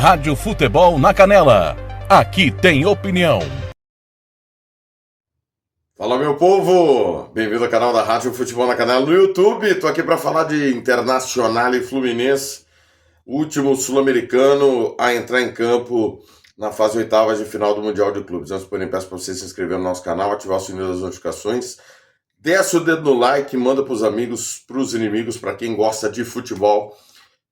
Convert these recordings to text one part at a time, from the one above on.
Rádio Futebol na Canela. Aqui tem opinião. Fala, meu povo! Bem-vindo ao canal da Rádio Futebol na Canela no YouTube. Tô aqui para falar de Internacional e Fluminense, último sul-americano a entrar em campo na fase oitavas de final do Mundial de Clubes. Antes, porém, peço para você se inscrever no nosso canal, ativar o sininho das notificações, desce o dedo no like, manda para os amigos, para os inimigos, para quem gosta de futebol.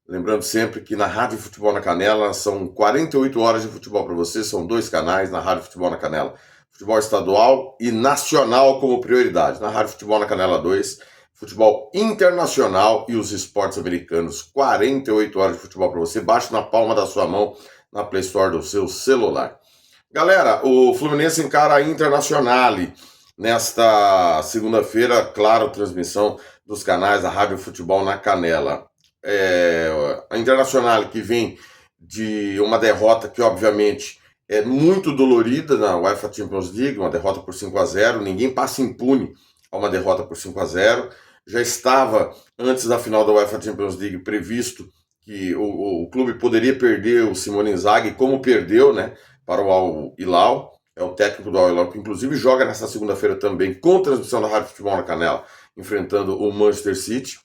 Lembrando sempre que na Rádio Futebol na Canela são 48 horas de futebol para você, são 2 canais na Rádio Futebol na Canela. Futebol estadual e nacional como prioridade. Na Rádio Futebol na Canela 2, futebol internacional e os esportes americanos. 48 horas de futebol para você. Baixe na palma da sua mão, na Play Store do seu celular. Galera, o Fluminense encara a Internacional nesta segunda-feira. Claro, transmissão dos canais da Rádio Futebol na Canela. A Internacional que vem de uma derrota que, obviamente, é muito dolorida na UEFA Champions League, uma derrota por 5-0, ninguém passa impune a uma derrota por 5-0. Já estava, antes da final da UEFA Champions League, previsto que o clube poderia perder o Simone Inzaghi, como perdeu, né, para o Al Hilal. É o técnico do Al Hilal, que inclusive joga nesta segunda-feira também, com transmissão da Rádio Futebol na Canela, enfrentando o Manchester City.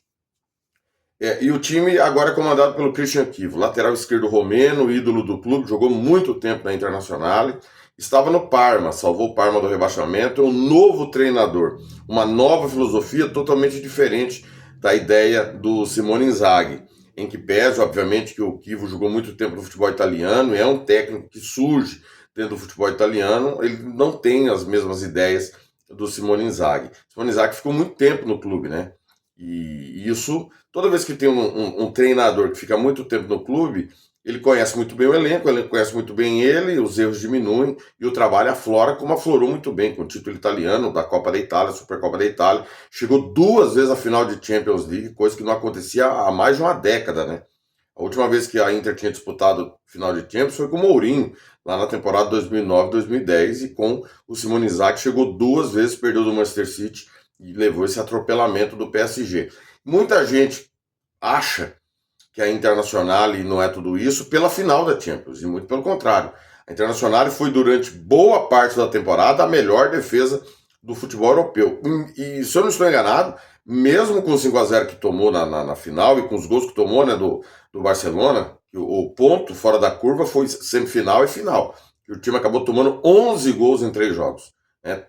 E o time agora é comandado pelo Christian Chivo, lateral esquerdo romeno, ídolo do clube, jogou muito tempo na Internacional, estava no Parma, salvou o Parma do rebaixamento, é um novo treinador, uma nova filosofia totalmente diferente da ideia do Simone Inzaghi, em que pese, obviamente, que o Chivo jogou muito tempo no futebol italiano, é um técnico que surge dentro do futebol italiano, ele não tem as mesmas ideias do Simone Inzaghi. Simone Inzaghi ficou muito tempo no clube, né? E isso, toda vez que tem um treinador que fica muito tempo no clube, ele conhece muito bem o elenco conhece muito bem ele, os erros diminuem e o trabalho aflora, como aflorou muito bem com o título italiano da Copa da Itália, Supercopa da Itália. Chegou 2 vezes à final de Champions League, coisa que não acontecia há mais de uma década, né? A última vez que a Inter tinha disputado final de Champions foi com o Mourinho, lá na temporada 2009-2010, e com o Simone Inzaghi chegou 2 vezes, perdeu do Manchester City, e levou esse atropelamento do PSG. Muita gente acha que a Internacional não é tudo isso pela final da Champions, e muito pelo contrário. A Internacional foi durante boa parte da temporada a melhor defesa do futebol europeu. E se eu não estou enganado, mesmo com o 5-0 que tomou na final e com os gols que tomou, né, do Barcelona, o ponto fora da curva foi semifinal e final. E o time acabou tomando 11 gols em 3 jogos.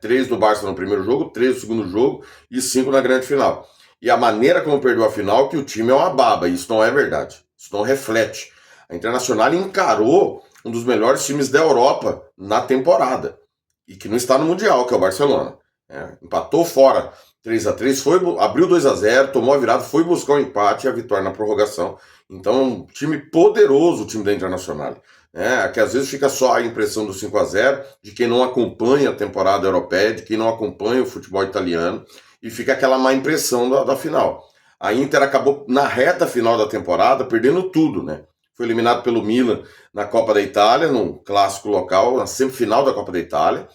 3 do Barça no primeiro jogo, 3 no segundo jogo e 5 na grande final. E a maneira como perdeu a final, que o time é uma baba, e isso não é verdade, isso não reflete. A Internacional encarou um dos melhores times da Europa na temporada, e que não está no Mundial, que é o Barcelona. Empatou fora 3-3, abriu 2-0, tomou a virada, foi buscar o empate e a vitória na prorrogação. Então, um time poderoso, o time da Internacional. Que às vezes fica só a impressão do 5-0 de quem não acompanha a temporada europeia, de quem não acompanha o futebol italiano, e fica aquela má impressão da final. A Inter acabou na reta final da temporada perdendo tudo, né? Foi eliminado pelo Milan na Copa da Itália, no clássico local, na semifinal da Copa da Itália.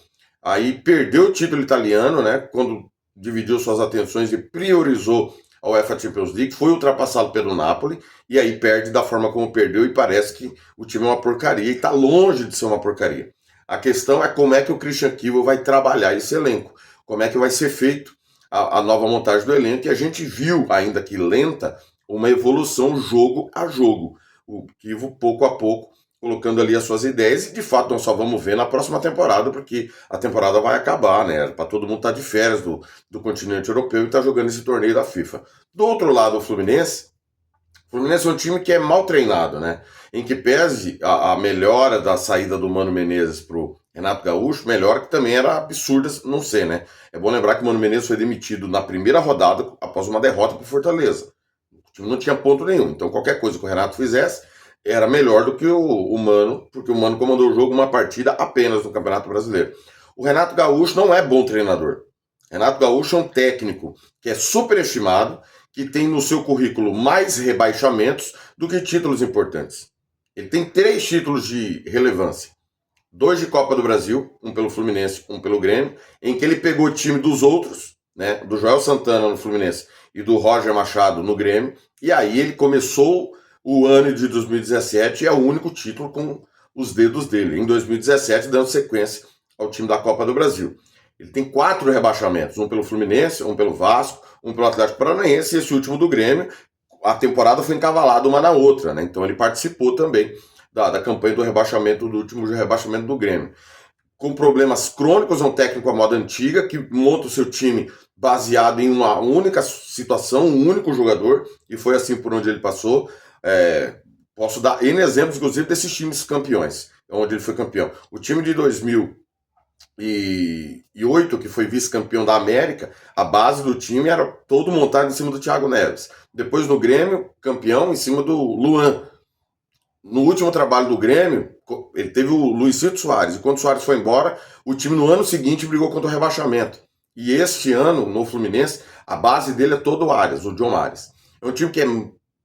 Aí perdeu o título italiano, né? Quando dividiu suas atenções e priorizou a UEFA Champions League, foi ultrapassado pelo Napoli, e aí perde da forma como perdeu, e parece que o time é uma porcaria, e está longe de ser uma porcaria. A questão é como é que o Christian Chivo vai trabalhar esse elenco, como é que vai ser feito a nova montagem do elenco, e a gente viu, ainda que lenta, uma evolução jogo a jogo. O Chivo, pouco a pouco, colocando ali as suas ideias, e de fato nós só vamos ver na próxima temporada, porque a temporada vai acabar, né? Para todo mundo estar de férias do continente europeu e estar jogando esse torneio da FIFA. Do outro lado, o Fluminense é um time que é mal treinado, né? Em que pese a melhora da saída do Mano Menezes pro Renato Gaúcho, melhora que também era absurda, não sei, né? É bom lembrar que o Mano Menezes foi demitido na primeira rodada após uma derrota pro Fortaleza. O time não tinha ponto nenhum, então qualquer coisa que o Renato fizesse era melhor do que o Mano, porque o Mano comandou o jogo uma partida apenas no Campeonato Brasileiro. O Renato Gaúcho não é bom treinador. Renato Gaúcho é um técnico que é superestimado, que tem no seu currículo mais rebaixamentos do que títulos importantes. Ele tem 3 títulos de relevância. 2 de Copa do Brasil, um pelo Fluminense, um pelo Grêmio, em que ele pegou o time dos outros, né, do Joel Santana no Fluminense e do Roger Machado no Grêmio, e aí ele começou o ano de 2017 é o único título com os dedos dele. Em 2017, dando sequência ao time da Copa do Brasil. Ele tem 4 rebaixamentos, um pelo Fluminense, um pelo Vasco, um pelo Atlético Paranaense e esse último do Grêmio. A temporada foi encavalada uma na outra, né? Então ele participou também da campanha do rebaixamento, do último rebaixamento do Grêmio. Com problemas crônicos, é um técnico à moda antiga, que monta o seu time baseado em uma única situação, um único jogador, e foi assim por onde ele passou. Posso dar N exemplos, inclusive, desses times campeões, onde ele foi campeão. O time de 2008, que foi vice-campeão da América, a base do time era todo montado em cima do Thiago Neves. Depois no Grêmio, campeão em cima do Luan. No último trabalho do Grêmio, ele teve o Luizito Soares. E quando o Soares foi embora, o time no ano seguinte brigou contra o rebaixamento. E este ano, no Fluminense, a base dele é todo o Arias, o John Arias. É um time que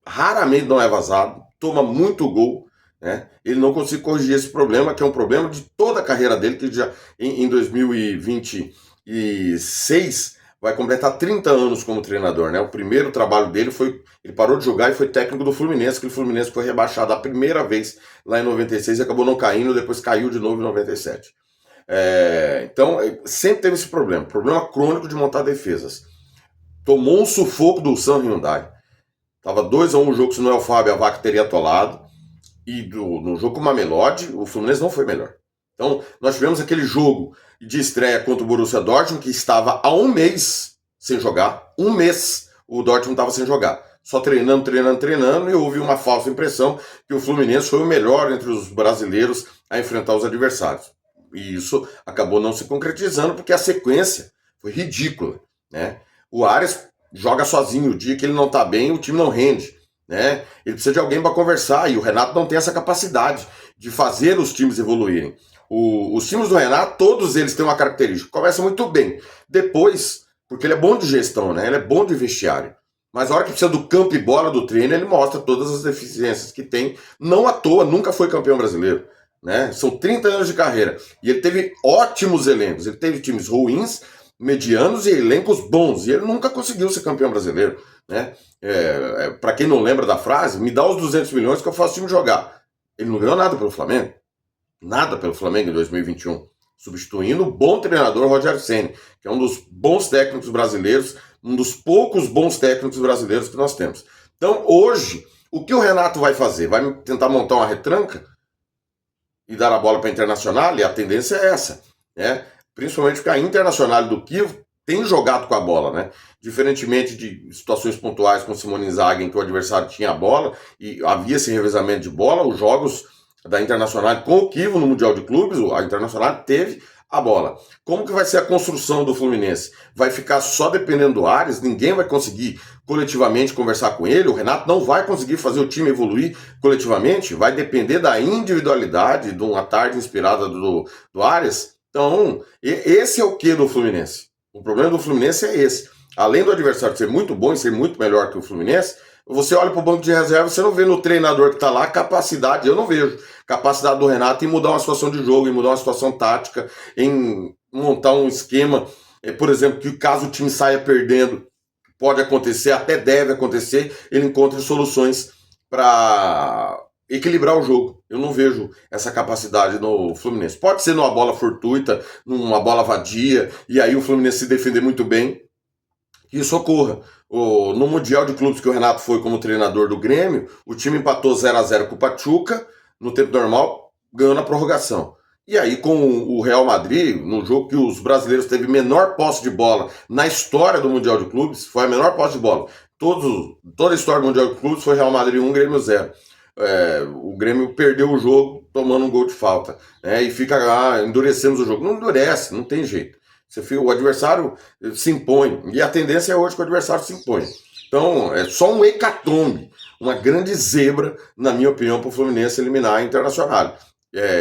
raramente não é vazado, toma muito gol, né? Ele não consegue corrigir esse problema, que é um problema de toda a carreira dele, que já em 2026 vai completar 30 anos como treinador, né? O primeiro trabalho dele foi... Ele parou de jogar e foi técnico do Fluminense, que o Fluminense foi rebaixado a primeira vez lá em 96 e acabou não caindo, depois caiu de novo em 97. Então, sempre teve esse problema crônico de montar defesas. Tomou um sufoco do San Hyundai. Tava 2-1 o jogo, se não é o Fábio, a vaca teria atolado. E no jogo com o Mamelodi, o Fluminense não foi melhor. Então, nós tivemos aquele jogo de estreia contra o Borussia Dortmund, que estava há um mês sem jogar. Um mês o Dortmund estava sem jogar. Só treinando, e houve uma falsa impressão que o Fluminense foi o melhor entre os brasileiros a enfrentar os adversários. E isso acabou não se concretizando, porque a sequência foi ridícula, né? O Arias joga sozinho, o dia que ele não está bem, o time não rende, né? Ele precisa de alguém para conversar, e o Renato não tem essa capacidade de fazer os times evoluírem. Os times do Renato, todos eles têm uma característica. Começa muito bem. Depois, porque ele é bom de gestão, né? Ele é bom de vestiário. Mas a hora que precisa do campo e bola do treino, ele mostra todas as deficiências que tem. Não à toa, nunca foi campeão brasileiro, né? São 30 anos de carreira. E ele teve ótimos elencos. Ele teve times ruins, medianos e elencos bons. E ele nunca conseguiu ser campeão brasileiro, né? Para quem não lembra da frase, me dá os 200 milhões que eu faço o time jogar. Ele não ganhou nada pelo Flamengo. Nada pelo Flamengo em 2021, substituindo o bom treinador Rogério Ceni, que é um dos bons técnicos brasileiros, um dos poucos bons técnicos brasileiros que nós temos. Então, hoje, o que o Renato vai fazer? Vai tentar montar uma retranca e dar a bola para a Internacional? E a tendência é essa, né? Principalmente porque a Internacional do Kiev tem jogado com a bola, né? Diferentemente de situações pontuais com Simone Inzaghi, em que o adversário tinha a bola e havia esse revezamento de bola, os jogos da Internacional com o Kivo no Mundial de Clubes, a Internacional teve a bola. Como que vai ser a construção do Fluminense? Vai ficar só dependendo do Arias? Ninguém vai conseguir coletivamente conversar com ele? O Renato não vai conseguir fazer o time evoluir coletivamente? Vai depender da individualidade de uma tarde inspirada do Arias? Então, esse é o que do Fluminense? O problema do Fluminense é esse. Além do adversário ser muito bom e ser muito melhor que o Fluminense, você olha para o banco de reserva, você não vê no treinador que está lá capacidade, eu não vejo capacidade do Renato em mudar uma situação de jogo, em mudar uma situação tática, em montar um esquema, por exemplo, que caso o time saia perdendo, pode acontecer, até deve acontecer, ele encontre soluções para equilibrar o jogo. Eu não vejo essa capacidade no Fluminense. Pode ser numa bola fortuita, numa bola vadia, e aí o Fluminense se defender muito bem, que isso ocorra. No Mundial de Clubes que o Renato foi como treinador do Grêmio, o time empatou 0-0 com o Pachuca, no tempo normal, ganhou na prorrogação. E aí com o Real Madrid, no jogo que os brasileiros teve menor posse de bola na história do Mundial de Clubes, foi a menor posse de bola. Toda a história do Mundial de Clubes foi Real Madrid 1, Grêmio 0. O Grêmio perdeu o jogo tomando um gol de falta, né? E fica lá, endurecemos o jogo. Não endurece, não tem jeito. O adversário se impõe, e a tendência é hoje que o adversário se impõe. Então, é só um hecatombe, uma grande zebra, na minha opinião, para o Fluminense eliminar a Internacional.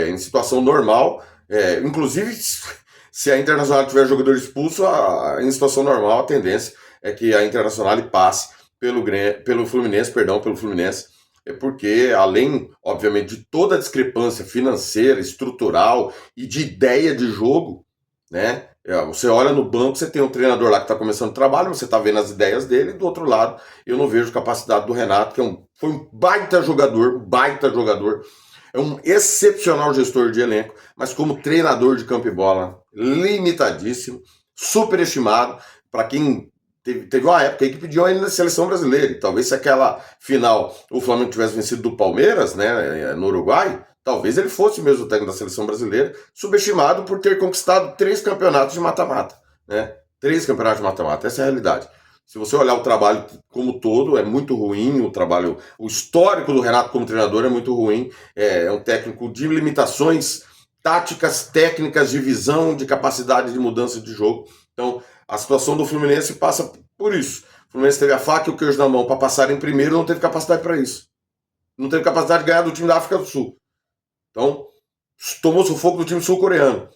Em situação normal, inclusive, se a Internacional tiver jogador expulso, em situação normal, a tendência é que a Internacional passe pelo Fluminense, porque além, obviamente, de toda a discrepância financeira, estrutural e de ideia de jogo, né? Você olha no banco, você tem um treinador lá que está começando o trabalho, você está vendo as ideias dele, e do outro lado, eu não vejo capacidade do Renato, que foi um baita jogador, é um excepcional gestor de elenco, mas como treinador de campo e bola, limitadíssimo, superestimado, para quem teve uma época aí que pediu ele na seleção brasileira, e talvez se aquela final o Flamengo tivesse vencido do Palmeiras, né, no Uruguai, talvez ele fosse mesmo o técnico da seleção brasileira, subestimado por ter conquistado 3 campeonatos de mata-mata, né? 3 campeonatos de mata-mata, essa é a realidade. Se você olhar o trabalho como todo, é muito ruim o histórico do Renato como treinador é muito ruim, é um técnico de limitações táticas, técnicas, de visão, de capacidade de mudança de jogo. Então, a situação do Fluminense passa por isso. O Fluminense teve a faca e o queijo na mão para passar em primeiro, não teve capacidade para isso. Não teve capacidade de ganhar do time da África do Sul. Então, tomou sufoco do time sul-coreano.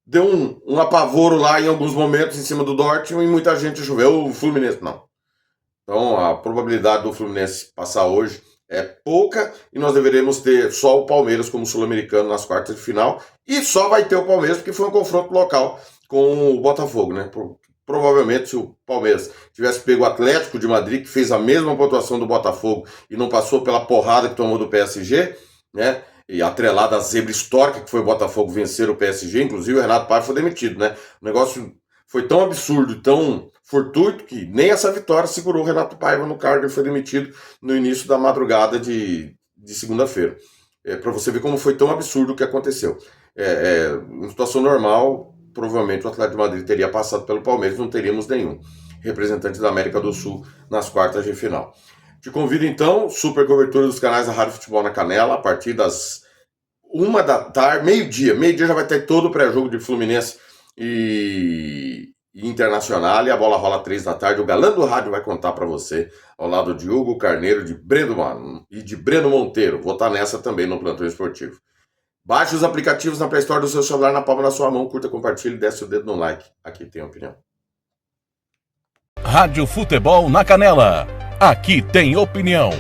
Deu um apavoro lá em alguns momentos em cima do Dortmund e muita gente choveu. O Fluminense não. Então, a probabilidade do Fluminense passar hoje é pouca e nós deveremos ter só o Palmeiras como sul-americano nas quartas de final e só vai ter o Palmeiras porque foi um confronto local com o Botafogo, né? Provavelmente se o Palmeiras tivesse pego o Atlético de Madrid, que fez a mesma pontuação do Botafogo e não passou pela porrada que tomou do PSG, né? E atrelada à zebra histórica que foi o Botafogo vencer o PSG, inclusive o Renato Paiva foi demitido, né? O negócio foi tão absurdo, tão fortuito, que nem essa vitória segurou o Renato Paiva no cargo, ele foi demitido no início da madrugada de segunda-feira. Para você ver como foi tão absurdo o que aconteceu. Em situação normal, provavelmente o Atlético de Madrid teria passado pelo Palmeiras, não teríamos nenhum representante da América do Sul nas quartas de final. Te convido então, super cobertura dos canais da Rádio Futebol na Canela, a partir das 1 da tarde, meio-dia já vai ter todo o pré-jogo de Fluminense e Internacional, e a bola rola 3 da tarde, o galã do rádio vai contar para você, ao lado de Hugo Carneiro e de Breno Monteiro, vou estar nessa também no Plantão Esportivo. Baixe os aplicativos na Play Store do seu celular, na palma da sua mão, curta, compartilhe, desce o dedo no like, aqui tem opinião. Rádio Futebol na Canela, aqui tem opinião.